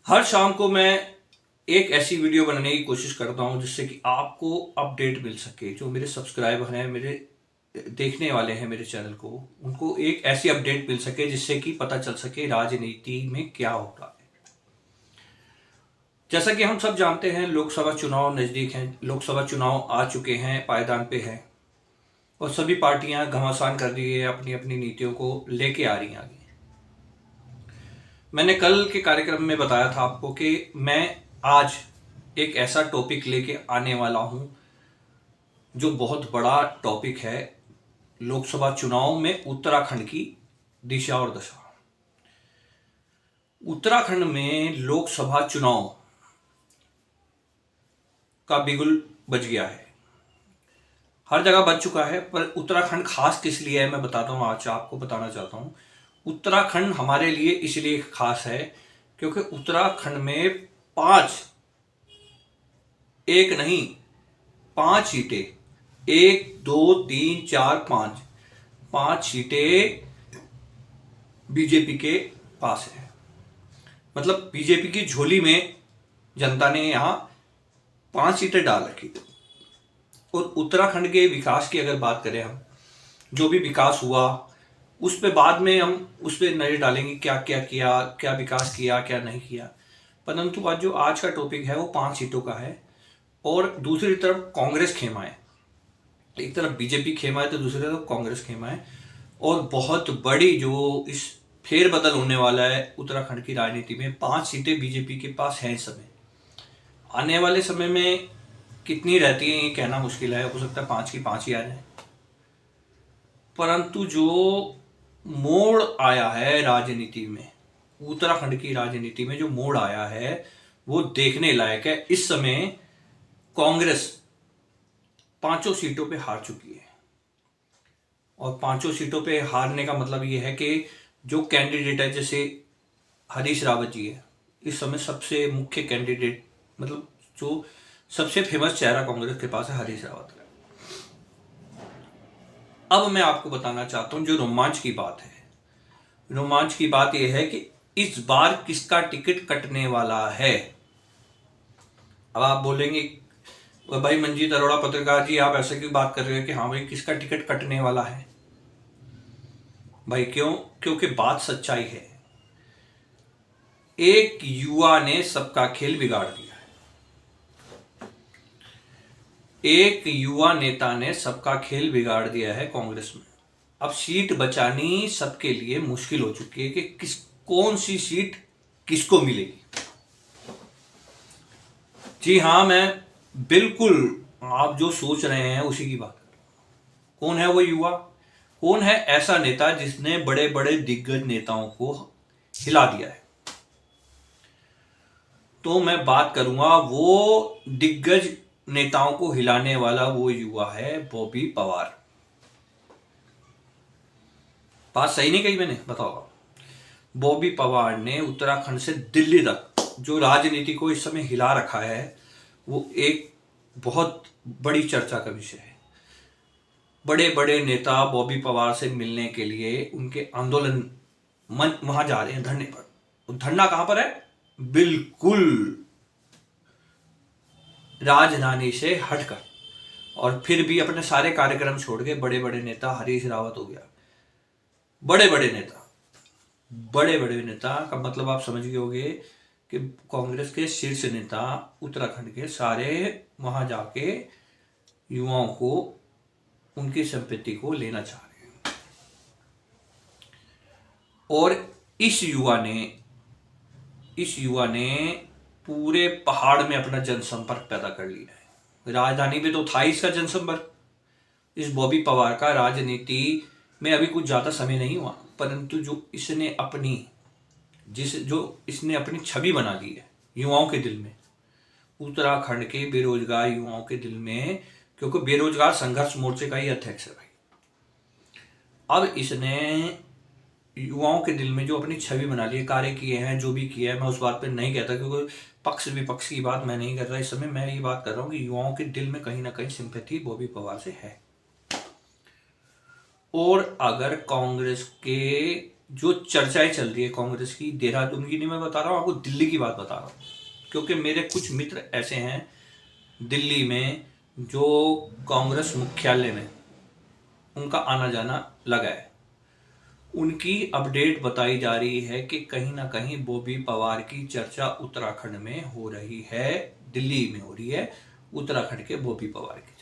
हर शाम को मैं एक ऐसी वीडियो बनाने की कोशिश करता हूं जिससे कि आपको अपडेट मिल सके। जो मेरे सब्सक्राइबर हैं, मेरे देखने वाले हैं मेरे चैनल को, उनको एक ऐसी अपडेट मिल सके जिससे कि पता चल सके राजनीति में क्या हो रहा है। जैसा कि हम सब जानते हैं, लोकसभा चुनाव नज़दीक हैं, लोकसभा चुनाव आ चुके हैं, पायदान पे हैं और सभी पार्टियां घमासान कर रही है, अपनी अपनी नीतियों को लेके आ रही हैं आगे। मैंने कल के कार्यक्रम में बताया था आपको कि मैं आज एक ऐसा टॉपिक लेके आने वाला हूं जो बहुत बड़ा टॉपिक है। लोकसभा चुनाव में उत्तराखंड की दिशा और दशा। उत्तराखंड में लोकसभा चुनाव का बिगुल बज गया है। हर जगह बज चुका है, पर उत्तराखंड खास किस लिए है मैं बताता हूं। आज आपको बताना चाहता हूं उत्तराखंड हमारे लिए इसलिए खास है क्योंकि उत्तराखंड में पांच, एक नहीं, पांच सीटें, एक दो तीन चार पांच, पांच सीटें बीजेपी के पास है। मतलब बीजेपी की झोली में जनता ने यहां पांच सीटें डाल रखी थी। और उत्तराखंड के विकास की अगर बात करें, हम जो भी विकास हुआ उस पे बाद में हम उस पर नजर डालेंगे, क्या क्या किया, क्या विकास किया, क्या नहीं किया। परंतु आज जो आज का टॉपिक है वो पांच सीटों का है। और दूसरी तरफ कांग्रेस खेमा है। एक तरफ बीजेपी खेमा है तो दूसरी तरफ कांग्रेस खेमा है। और बहुत बड़ी जो इस फेरबदल होने वाला है उत्तराखंड की राजनीति में, पांच सीटें बीजेपी के पास हैं इस समय। आने वाले समय में कितनी रहती है ये कहना मुश्किल है, हो सकता है पांच की पांच ही आ जाए। परंतु जो मोड़ आया है राजनीति में, उत्तराखंड की राजनीति में जो मोड़ आया है वो देखने लायक है। इस समय कांग्रेस पांचों सीटों पे हार चुकी है। और पांचों सीटों पे हारने का मतलब ये है कि जो कैंडिडेट है, जैसे हरीश रावत जी है इस समय सबसे मुख्य कैंडिडेट, मतलब जो सबसे फेमस चेहरा कांग्रेस के पास है, हरीश रावत का। अब मैं आपको बताना चाहता हूं जो रोमांच की बात है। रोमांच की बात यह है कि इस बार किसका टिकट कटने वाला है। अब आप बोलेंगे भाई मंजीत अरोड़ा पत्रकार जी, आप ऐसे क्यों बात कर रहे हो कि हाँ भाई किसका टिकट कटने वाला है। भाई क्यों? क्योंकि बात सच्चाई है। एक युवा ने सबका खेल बिगाड़ दिया है। एक युवा नेता ने सबका खेल बिगाड़ दिया है कांग्रेस में। अब सीट बचानी सबके लिए मुश्किल हो चुकी है कि कौन सी सीट किसको मिलेगी। जी हाँ, मैं बिल्कुल आप जो सोच रहे हैं उसी की बात कर रहा हूं। कौन है वो युवा? कौन है ऐसा नेता जिसने बड़े बड़े दिग्गज नेताओं को हिला दिया है? तो मैं बात करूंगा वो दिग्गज नेताओं को हिलाने वाला वो युवा है बॉबी पवार। बात सही नहीं कही मैंने? बताओ। बॉबी पवार ने उत्तराखंड से दिल्ली तक जो राजनीति को इस समय हिला रखा है वो एक बहुत बड़ी चर्चा का विषय है। बड़े बड़े नेता बॉबी पवार से मिलने के लिए उनके आंदोलन मन वहां जा रहे हैं धरने पर। धरना कहां पर है? बिल्कुल राजधानी से हटकर। और फिर भी अपने सारे कार्यक्रम छोड़ के बड़े बड़े नेता, हरीश रावत हो गया, बड़े बड़े नेता, बड़े बड़े नेता का मतलब आप समझ गए होंगे कि कांग्रेस के शीर्ष नेता उत्तराखंड के सारे वहां जाके युवाओं को, उनकी संपत्ति को लेना चाह रहे हैं। और इस युवा ने पूरे पहाड़ में अपना जनसंपर्क पैदा कर लिया है। राजधानी में तो था ही इसका जनसंपर्क। इस बॉबी पवार का राजनीति में अभी कुछ ज्यादा समय नहीं हुआ, परंतु जो इसने अपनी छवि बना ली है युवाओं के दिल में, उत्तराखंड के बेरोजगार युवाओं के दिल में। क्योंकि बेरोजगार संघर्ष मोर्चे का ही अध्यक्ष है भाई। अब इसने युवाओं के दिल में जो अपनी छवि बना ली है, कार्य किए हैं, जो भी किया है, मैं उस बात पे नहीं कहता क्योंकि पक्ष विपक्ष की बात मैं नहीं कर रहा इस समय। मैं ये बात कर रहा हूं कि युवाओं के दिल में कहीं ना कहीं सिंपैथी बॉबी पवार से है। और अगर कांग्रेस के जो चर्चाएं चल रही है कांग्रेस की, देहरादून की नहीं मैं बता रहा हूँ आपको, दिल्ली की बात बता रहा हूँ, क्योंकि मेरे कुछ मित्र ऐसे हैं दिल्ली में जो कांग्रेस मुख्यालय में उनका आना जाना लगा है। उनकी अपडेट बताई जा रही है कि कहीं ना कहीं बॉबी पवार की चर्चा उत्तराखंड में हो रही है, दिल्ली में हो रही है उत्तराखंड के बॉबी पवार की चर्चा।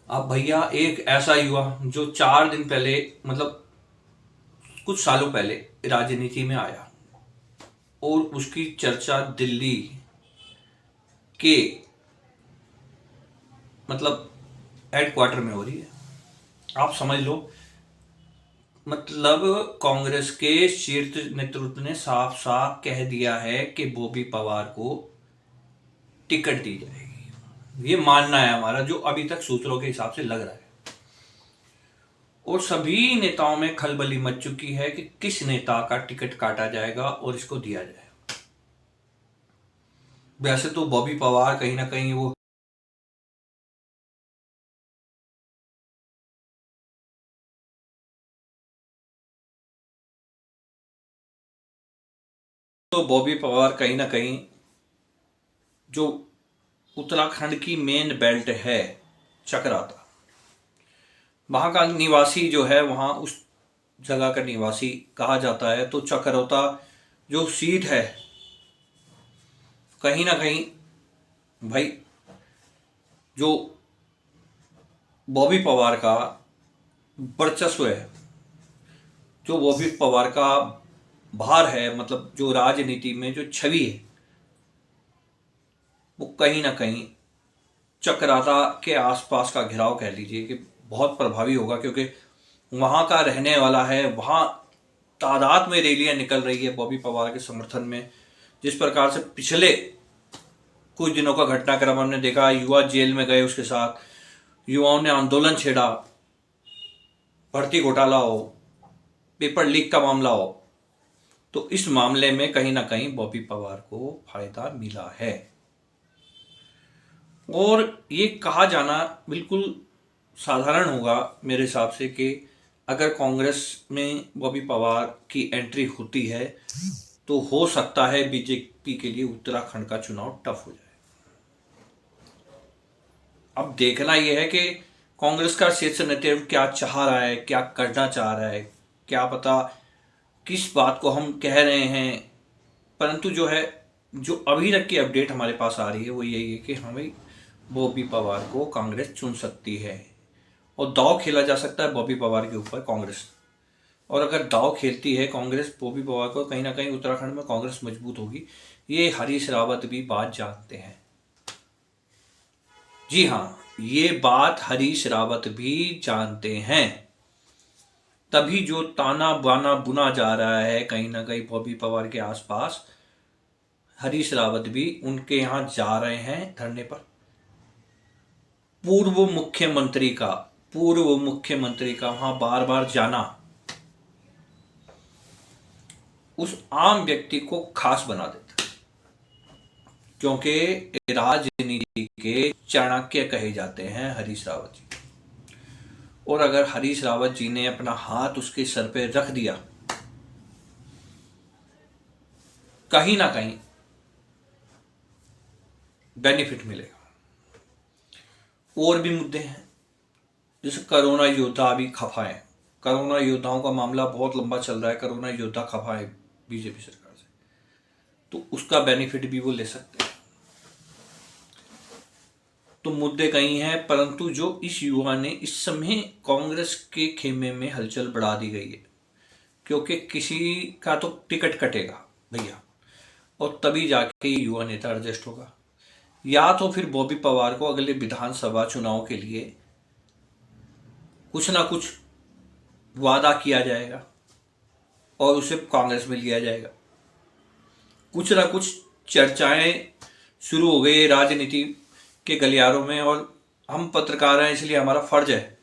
अब भैया एक ऐसा युवा जो 4 दिन पहले, मतलब कुछ सालों पहले राजनीति में आया और उसकी चर्चा दिल्ली के मतलब हेडक्वार्टर में हो रही है, आप समझ लो। मतलब कांग्रेस के शीर्ष नेतृत्व ने साफ साफ कह दिया है कि बॉबी पवार को टिकट दी जाएगी, ये मानना है हमारा, जो अभी तक सूत्रों के हिसाब से लग रहा है। और सभी नेताओं में खलबली मच चुकी है कि किस नेता का टिकट काटा जाएगा और इसको दिया जाएगा। वैसे तो बॉबी पवार कहीं ना कहीं वो बॉबी पवार कहीं ना कहीं जो उत्तराखंड की मेन बेल्ट है चकराता, वहां का निवासी जो है, वहां उस जगह का निवासी कहा जाता है। तो चकरौता जो सीट है कहीं ना कहीं भाई जो बॉबी पवार का वर्चस्व है, जो बॉबी पवार का भार है, मतलब जो राजनीति में जो छवि है, वो कहीं ना कहीं चक्राता के आसपास का घेराव कह लीजिए कि बहुत प्रभावी होगा, क्योंकि वहां का रहने वाला है। वहां तादाद में रैलियां निकल रही है बॉबी पवार के समर्थन में। जिस प्रकार से पिछले कुछ दिनों का घटनाक्रम हमने देखा, युवा जेल में गए, उसके साथ युवाओं ने आंदोलन छेड़ा, भर्ती घोटाला हो, पेपर लीक का मामला हो, तो इस मामले में कहीं ना कहीं बॉबी पवार को फायदा मिला है। और ये कहा जाना बिल्कुल साधारण होगा मेरे हिसाब से कि अगर कांग्रेस में बॉबी पवार की एंट्री होती है तो हो सकता है बीजेपी के लिए उत्तराखंड का चुनाव टफ हो जाए। अब देखना यह है कि कांग्रेस का शीर्ष नेतृत्व क्या चाह रहा है, क्या करना चाह रहा है, क्या पता किस बात को हम कह रहे हैं। परंतु जो है, जो अभी तक की अपडेट हमारे पास आ रही है वो यही है कि हाँ भाई, बॉबी पवार को कांग्रेस चुन सकती है और दांव खेला जा सकता है बॉबी पवार के ऊपर कांग्रेस। और अगर दांव खेलती है कांग्रेस बॉबी पवार को, कहीं ना कहीं उत्तराखंड में कांग्रेस मजबूत होगी। ये हरीश रावत भी बात जानते हैं। जी हाँ, ये बात हरीश रावत भी जानते हैं। तभी जो ताना बाना बुना जा रहा है कहीं ना कहीं बॉबी पवार के आसपास, हरीश रावत भी उनके यहां जा रहे हैं धरने पर। पूर्व मुख्यमंत्री का वहां बार बार जाना उस आम व्यक्ति को खास बना देता है, क्योंकि राजनीति के चाणक्य कहे जाते हैं हरीश रावत जी। और अगर हरीश रावत जी ने अपना हाथ उसके सर पे रख दिया, कहीं ना कहीं बेनिफिट मिलेगा। और भी मुद्दे हैं, जैसे कोरोना योद्धा अभी खफा है। कोरोना योद्धाओं का मामला बहुत लंबा चल रहा है। कोरोना योद्धा खफा है बीजेपी सरकार से, तो उसका बेनिफिट भी वो ले सकते हैं। तो मुद्दे कई हैं, परंतु जो इस युवा ने इस समय कांग्रेस के खेमे में हलचल बढ़ा दी गई है, क्योंकि किसी का तो टिकट कटेगा भैया, और तभी जाके युवा नेता एडजस्ट होगा। या तो फिर बॉबी पवार को अगले विधानसभा चुनाव के लिए कुछ ना कुछ वादा किया जाएगा और उसे कांग्रेस में लिया जाएगा। कुछ ना कुछ चर्चाएं शुरू हो गई राजनीति के गलियारों में, और हम पत्रकार हैं इसलिए हमारा फर्ज है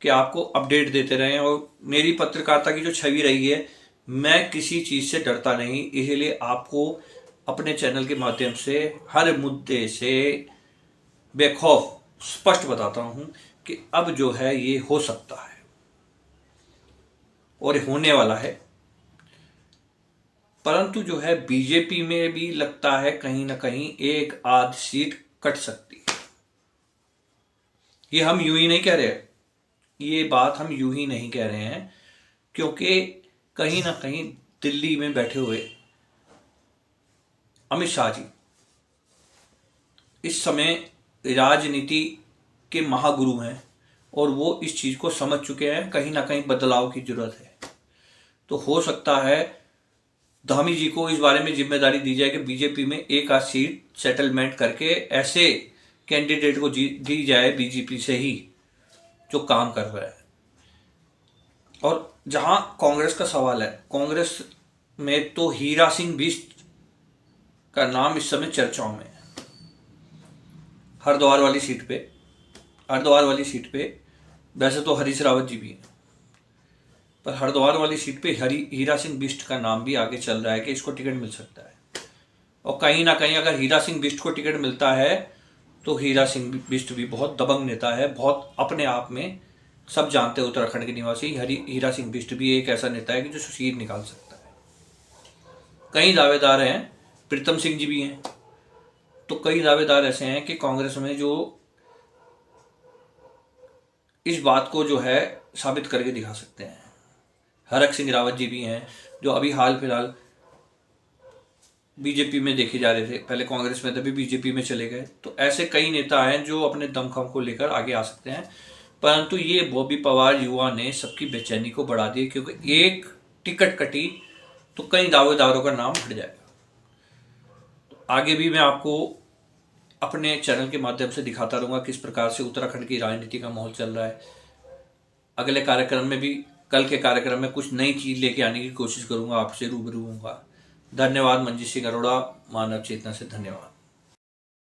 कि आपको अपडेट देते रहें। और मेरी पत्रकारिता की जो छवि रही है, मैं किसी चीज़ से डरता नहीं, इसीलिए आपको अपने चैनल के माध्यम से हर मुद्दे से बेखौफ स्पष्ट बताता हूं कि अब जो है ये हो सकता है। और होने वाला है। परंतु जो है बीजेपी में भी लगता है कहीं ना कहीं एक आध सीट कट सकती है। ये हम यूं ही नहीं कह रहे, ये बात हम यूं ही नहीं कह रहे हैं, क्योंकि कहीं ना कहीं दिल्ली में बैठे हुए अमित शाह जी इस समय राजनीति के महागुरु हैं और वो इस चीज को समझ चुके हैं, कहीं ना कहीं बदलाव की जरूरत है। तो हो सकता है धामी जी को इस बारे में जिम्मेदारी दी जाए कि बीजेपी में एक आध सीट सेटलमेंट करके ऐसे कैंडिडेट को दी जाए बीजेपी से ही जो काम कर रहा है। और जहां कांग्रेस का सवाल है, कांग्रेस में तो हीरा सिंह बिष्ट का नाम इस समय चर्चाओं में है। हरिद्वार वाली सीट पे वैसे तो हरीश रावत जी भी हैं, पर हरिद्वार वाली सीट पे हीरा सिंह बिष्ट का नाम भी आगे चल रहा है कि इसको टिकट मिल सकता है। और कहीं ना कहीं अगर हीरा सिंह बिष्ट को टिकट मिलता है तो हीरा सिंह बिष्ट भी बहुत दबंग नेता है, बहुत अपने आप में, सब जानते हैं उत्तराखंड के निवासी हीरा सिंह बिष्ट भी एक ऐसा नेता है कि जो सीट निकाल सकता है। कई दावेदार हैं, प्रीतम सिंह जी भी हैं, तो कई दावेदार ऐसे हैं कि कांग्रेस में जो इस बात को जो है साबित करके दिखा सकते हैं। हरक सिंह रावत जी भी हैं जो अभी हाल फिलहाल बीजेपी में देखे जा रहे थे, पहले कांग्रेस में थे, अभी बीजेपी में चले गए। तो ऐसे कई नेता हैं जो अपने दमखम को लेकर आगे आ सकते हैं। परंतु ये बॉबी पवार युवा ने सबकी बेचैनी को बढ़ा दी, क्योंकि एक टिकट कटी तो कई दावेदारों का नाम हट जाएगा। तो आगे भी मैं आपको अपने चैनल के माध्यम से दिखाता रहूँगा किस प्रकार से उत्तराखंड की राजनीति का माहौल चल रहा है। अगले कार्यक्रम में भी, कल के कार्यक्रम में कुछ नई चीज़ लेके आने की कोशिश करूँगा, आपसे रूबरू होऊंगा। धन्यवाद। मंजीत सिंह अरोड़ा, मानव चेतना से धन्यवाद।